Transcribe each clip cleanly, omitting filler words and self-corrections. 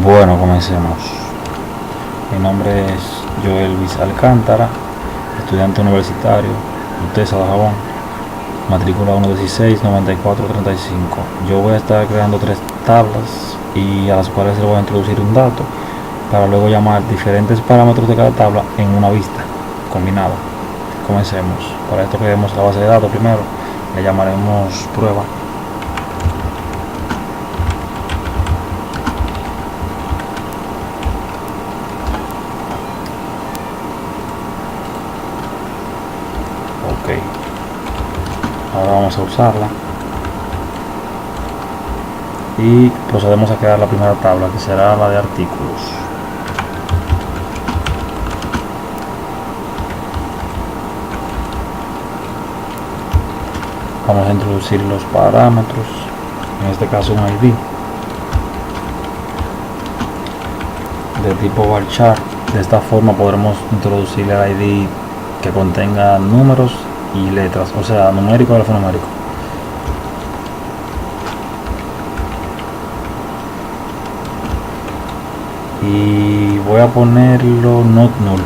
Bueno, comencemos. Mi nombre es Joel Luis Alcántara, estudiante universitario, UTESA de Jabón, matrícula 116-9435. Yo voy a estar creando 3 tablas y a las cuales le voy a introducir un dato para luego llamar diferentes parámetros de cada tabla en una vista combinada. Comencemos. Para esto creemos la base de datos primero, le llamaremos prueba. Ok, ahora vamos a usarla y procedemos a crear la primera tabla, que será la de artículos. Vamos a introducir los parámetros, en este caso un ID de tipo varchar. De esta forma podremos introducir el ID que contenga números y letras, o sea, numérico y alfanumérico. Y voy a ponerlo not null,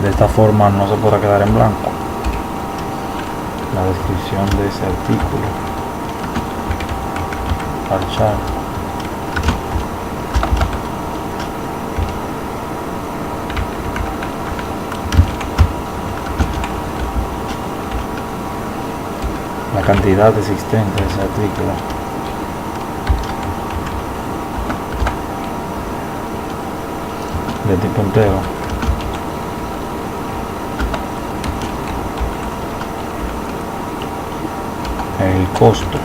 de esta forma no se podrá quedar en blanco. La descripción de ese artículo, varchar. La cantidad existente de ese artículo. De tipo entero. El costo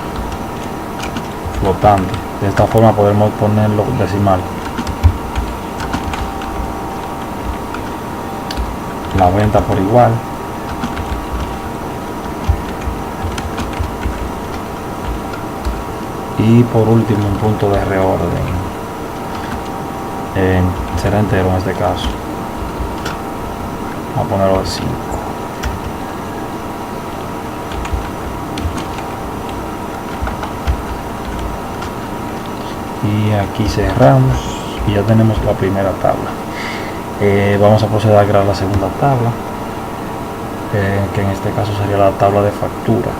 flotante. De esta forma podemos ponerlo decimal. La venta por igual. Y por último un punto de reorden, será entero en este caso. Vamos a ponerlo de 5. Y aquí cerramos y ya tenemos la primera tabla. Vamos a proceder a crear la segunda tabla, que en este caso sería la tabla de factura.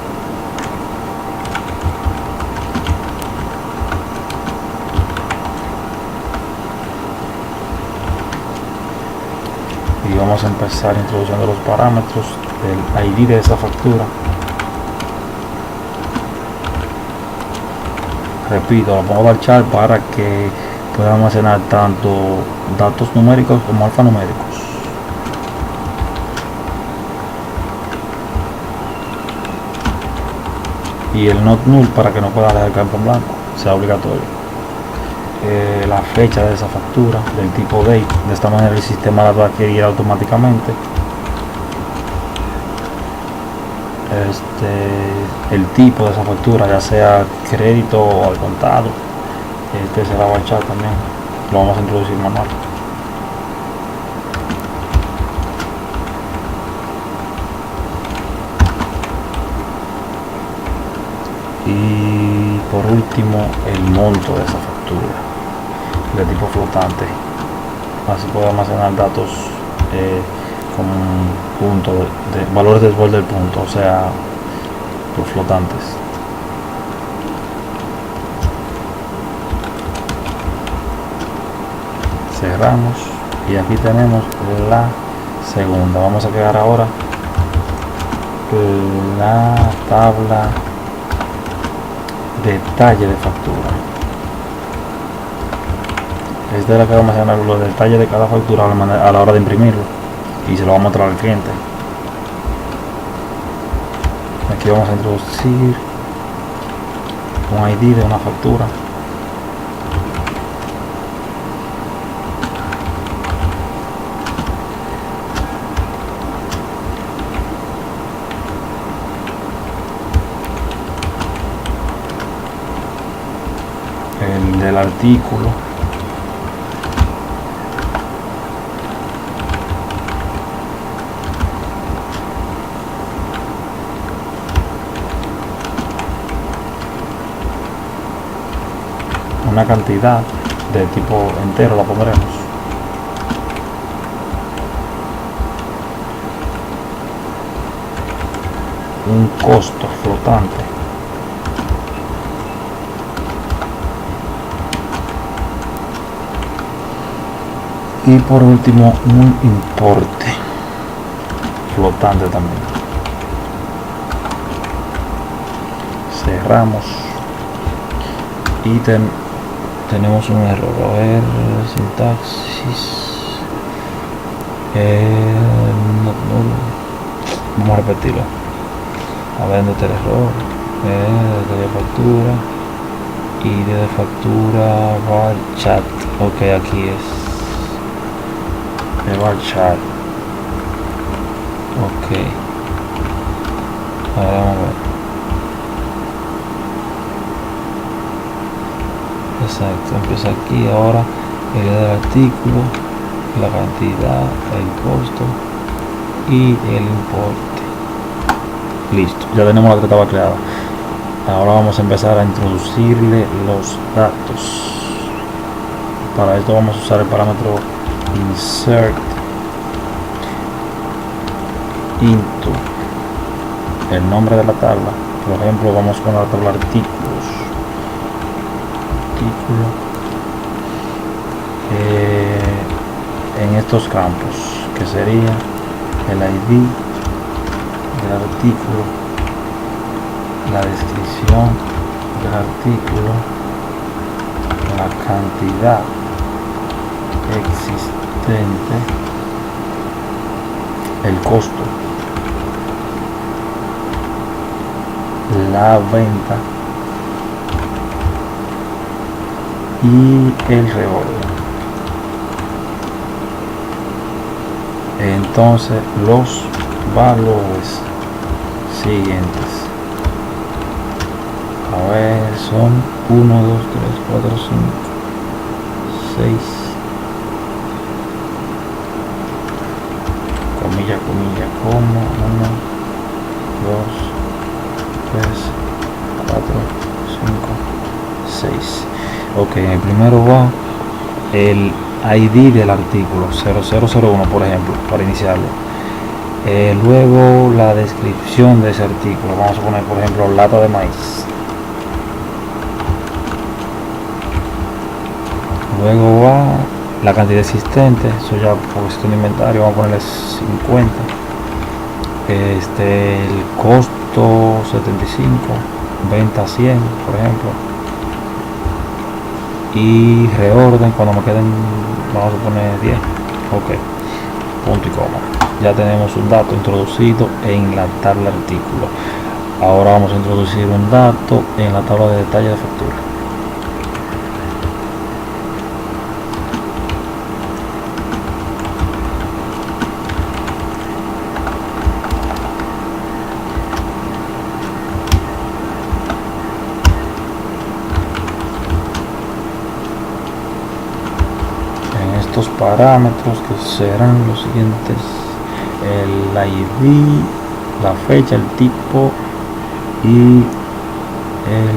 Y vamos a empezar introduciendo los parámetros del ID de esa factura. Repito, lo pongo a varchar para que pueda almacenar tanto datos numéricos como alfanuméricos. Y el not null para que no pueda dejar el campo en blanco, sea obligatorio. La fecha de esa factura del tipo date, de esta manera el sistema la va a adquirir automáticamente. El tipo de esa factura, ya sea crédito o al contado, se va a varchar también, lo vamos a introducir manual. Y por último el monto de esa factura de tipo flotante, así puedo almacenar datos con punto de valores después del punto, o sea, los flotantes. Cerramos y aquí tenemos la segunda. Vamos a crear ahora la tabla detalle de factura. Esta es la que vamos a almacenar los detalles de cada factura a la hora de imprimirlo y se lo vamos a mostrar al cliente. Aquí vamos a introducir un ID de una factura. El del artículo. una cantidad de tipo entero la pondremos. Un costo flotante. Y por último un importe flotante también. Cerramos y tenemos un error. A ver, sintaxis. Vamos a repetirlo. A ver dónde está el error. De factura. Y de factura var chat. Ok, aquí es. De var chat. Ok. Ahora vamos a ver. Exacto, empieza aquí. Ahora el del artículo, la cantidad, el costo y el importe. Listo, ya tenemos la tabla creada. Ahora vamos a empezar a introducirle los datos. Para esto vamos a usar el parámetro insert into el nombre de la tabla. Por ejemplo, vamos con la tabla artículos. En estos campos, que sería el ID del artículo, la descripción del artículo, la cantidad existente, el costo, la venta y el reorden. Entonces los valores siguientes, a ver, son 1, 2, 3, 4, 5, 6, comilla, comilla, coma, 1, 2, 3, 4, 5, 6. Ok, el primero va el ID del artículo 0001, por ejemplo, para iniciarlo. Luego la descripción de ese artículo, vamos a poner por ejemplo lata de maíz. Luego va la cantidad existente, eso ya por cuestión de inventario, vamos a ponerle 50. El costo 75, venta 100, por ejemplo. Y reorden, cuando me queden, vamos a poner 10. Ok, punto y coma. Ya tenemos un dato introducido en la tabla artículo. Ahora vamos a introducir un dato en la tabla de detalle de factura. Estos parámetros, que serán los siguientes: el ID, la fecha, el tipo y el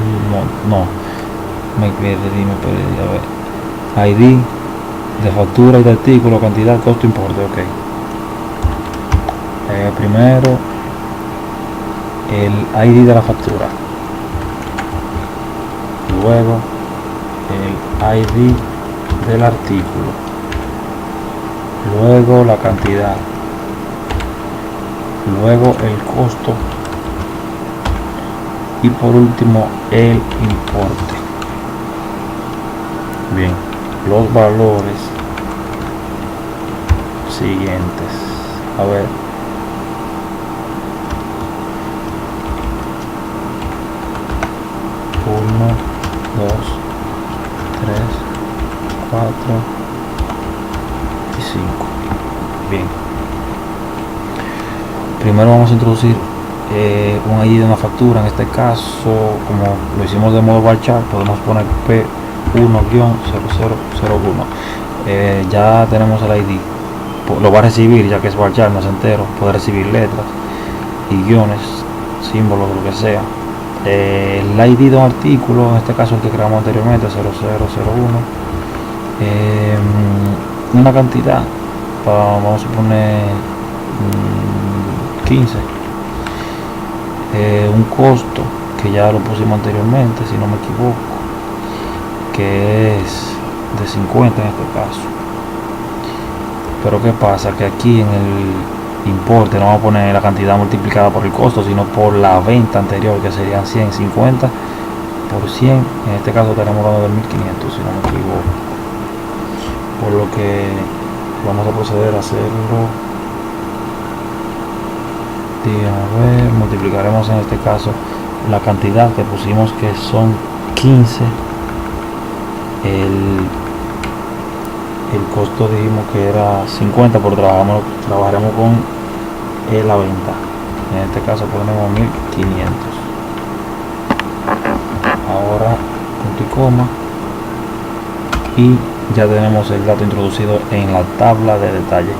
no me perdí, a ver, ID de factura y de artículo, cantidad, costo, importe. Ok, primero el ID de la factura, luego el ID del artículo, luego la cantidad, luego el costo y por último el importe. Bien, los valores siguientes, a ver, uno, 2, 3, 4 y 5. Bien, primero vamos a introducir un ID de una factura. En este caso, como lo hicimos de modo varchar, podemos poner P1-0001. Ya tenemos el ID, lo va a recibir, ya que es varchar, no es entero, puede recibir letras y guiones, símbolos, lo que sea. El ID de un artículo, en este caso el que creamos anteriormente, 0001, Una cantidad, vamos a poner 15. Un costo que ya lo pusimos anteriormente, si no me equivoco, que es de 50 en este caso. Pero qué pasa, que aquí en el importe no vamos a poner la cantidad multiplicada por el costo, sino por la venta anterior, que serían 150 por 100. En este caso tenemos dado de 1500, si no me equivoco. Por lo que vamos a proceder a hacerlo. A ver, multiplicaremos en este caso la cantidad que pusimos, que son 15. El costo dijimos que era 50, pero trabajaremos con la venta. En este caso ponemos 1500. Ahora punto y coma, y ya tenemos el dato introducido en la tabla de detalle.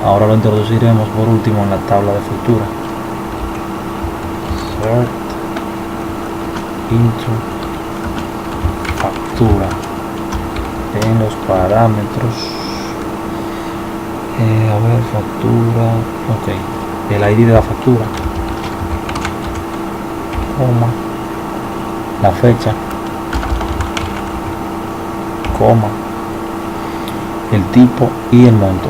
Ahora lo introduciremos por último en la tabla de factura. Insert into factura. En los parámetros, a ver, factura, ok, el ID de la factura, coma, la fecha, coma, el tipo y el monto.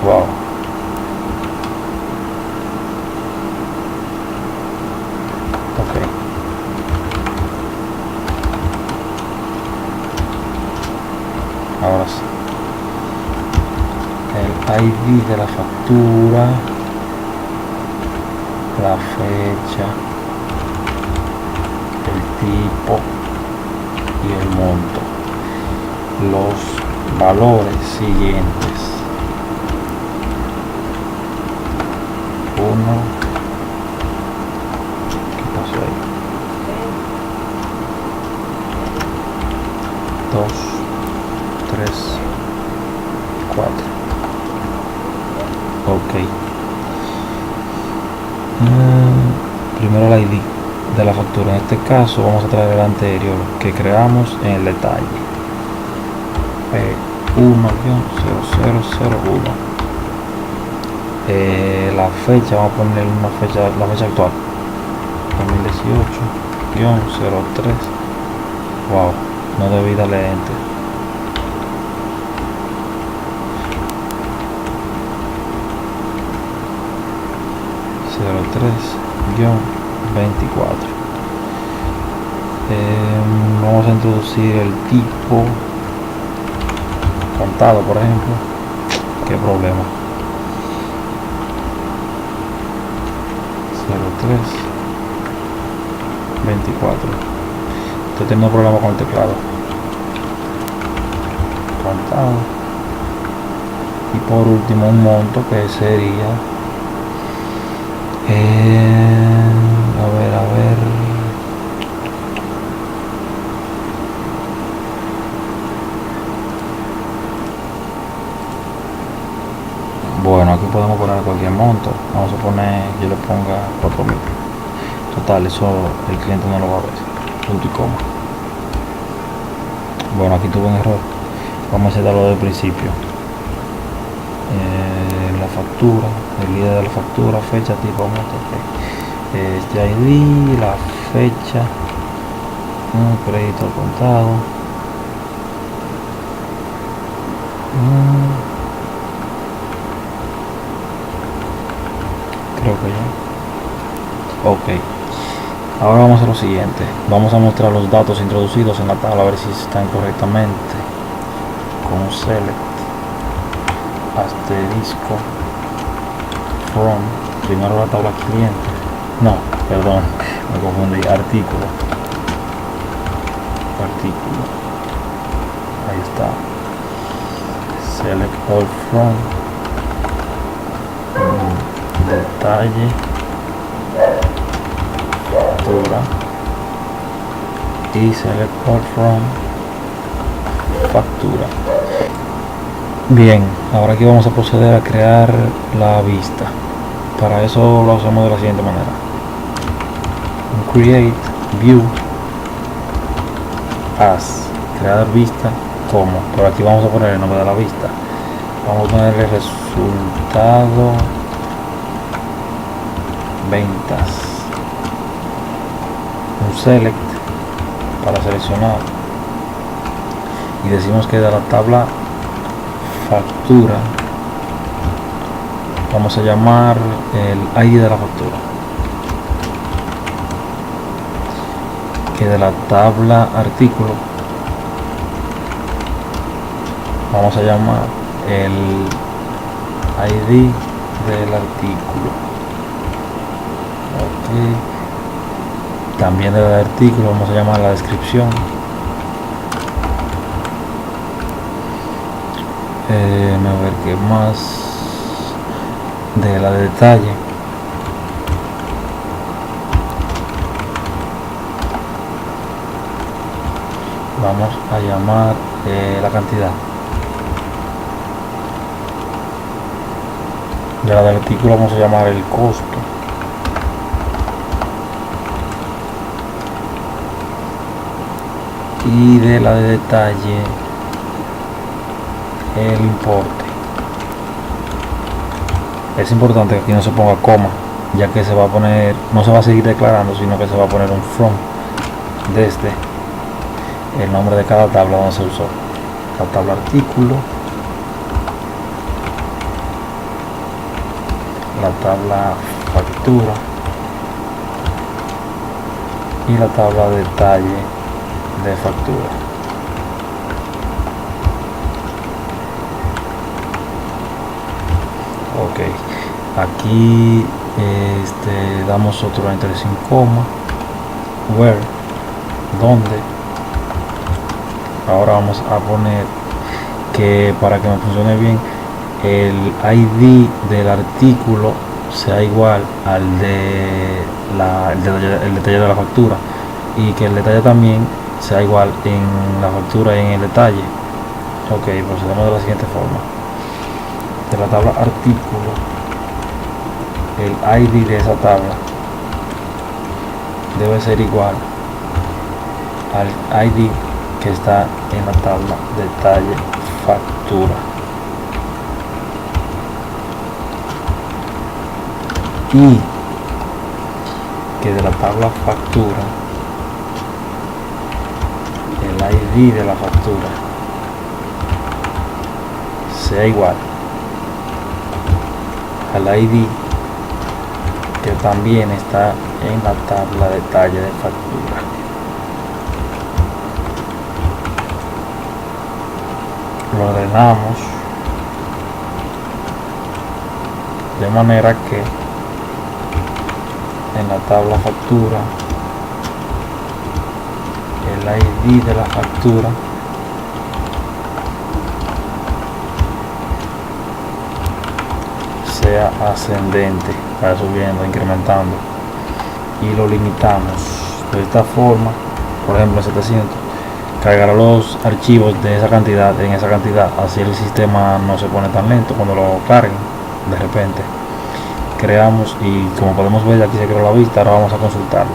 Wow. Ok. Ahora sí. El ID de la factura, la fecha, el tipo y el monto. Los valores siguientes: 1, ¿qué pasó ahí? 2, 3, 4. Ok. Primero el ID de la factura. En este caso vamos a traer el anterior que creamos en el detalle. P1-0001. La fecha, vamos a poner una fecha, la fecha actual, 2018-03. Wow, no debí darle enter. -24. Vamos a introducir el tipo contado, por ejemplo. ¿Qué problema? 03-24. Estoy teniendo problemas con el teclado. Contado. Y por último un monto que sería a ver, bueno, aquí podemos poner cualquier monto. Vamos a poner, yo le ponga 4000. Total, eso el cliente no lo va a ver. Punto y coma. Bueno, aquí tuve un error. Vamos a hacerlo desde el principio. La factura, el ID de la factura, fecha, tipo, monto, este ID, la fecha, un crédito al contado, creo que ya. Ok, ahora vamos a lo siguiente. Vamos a mostrar los datos introducidos en la tabla, a ver si están correctamente. Con select asterisco from, primero la tabla cliente, no, perdón, me confundí, artículo, ahí está, select all from, detalle, factura, y select all from factura. Bien, ahora aquí vamos a proceder a crear la vista. Para eso lo hacemos de la siguiente manera: create view, as crear vista como, por aquí vamos a poner el nombre de la vista, vamos a ponerle resultado ventas, un select para seleccionar, y decimos que de la tabla factura vamos a llamar el ID de la factura, que de la tabla artículo vamos a llamar el ID del artículo. Okay. También del artículo vamos a llamar la descripción, a ver qué más, de la de detalle vamos a llamar la cantidad, de la del artículo vamos a llamar el costo, y de la de detalle el importe. Es importante que aquí no se ponga coma, ya que se va a poner, no se va a seguir declarando, sino que se va a poner un from desde el nombre de cada tabla donde se usó, la tabla artículo, la tabla factura y la tabla detalle de factura. Ok, aquí damos otro enter sin coma, where, donde. Ahora vamos a poner que para que me funcione bien el ID del artículo sea igual al de el detalle de la factura, y que el detalle también sea igual en la factura y en el detalle. Ok, procedemos de la siguiente forma: de la tabla artículo, el ID de esa tabla debe ser igual al ID que está en la tabla detalle factura, y que de la tabla factura el ID de la factura sea igual al ID que también está en la tabla detalle de factura. Lo ordenamos de manera que en la tabla factura el ID de la factura sea ascendente, va subiendo, incrementando, y lo limitamos de esta forma. Por ejemplo, 700 cargará los archivos de esa cantidad en esa cantidad, así el sistema no se pone tan lento cuando lo carguen. De repente creamos, y como podemos ver aquí se creó la vista. Ahora vamos a consultarla.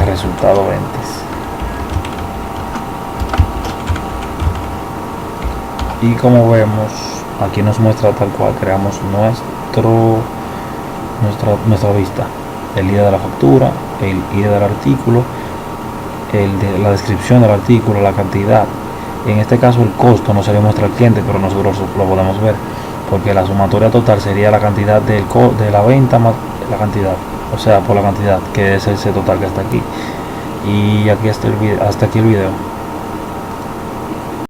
El resultado ventas, y como vemos aquí nos muestra tal cual creamos nuestra vista: el ID de la factura, el ID del artículo, el de la descripción del artículo, la cantidad. En este caso el costo no se le muestra al cliente, pero nosotros lo podemos ver, porque la sumatoria total sería la cantidad de la venta más la cantidad, o sea, por la cantidad, que es ese total que está aquí. Y aquí hasta aquí el video.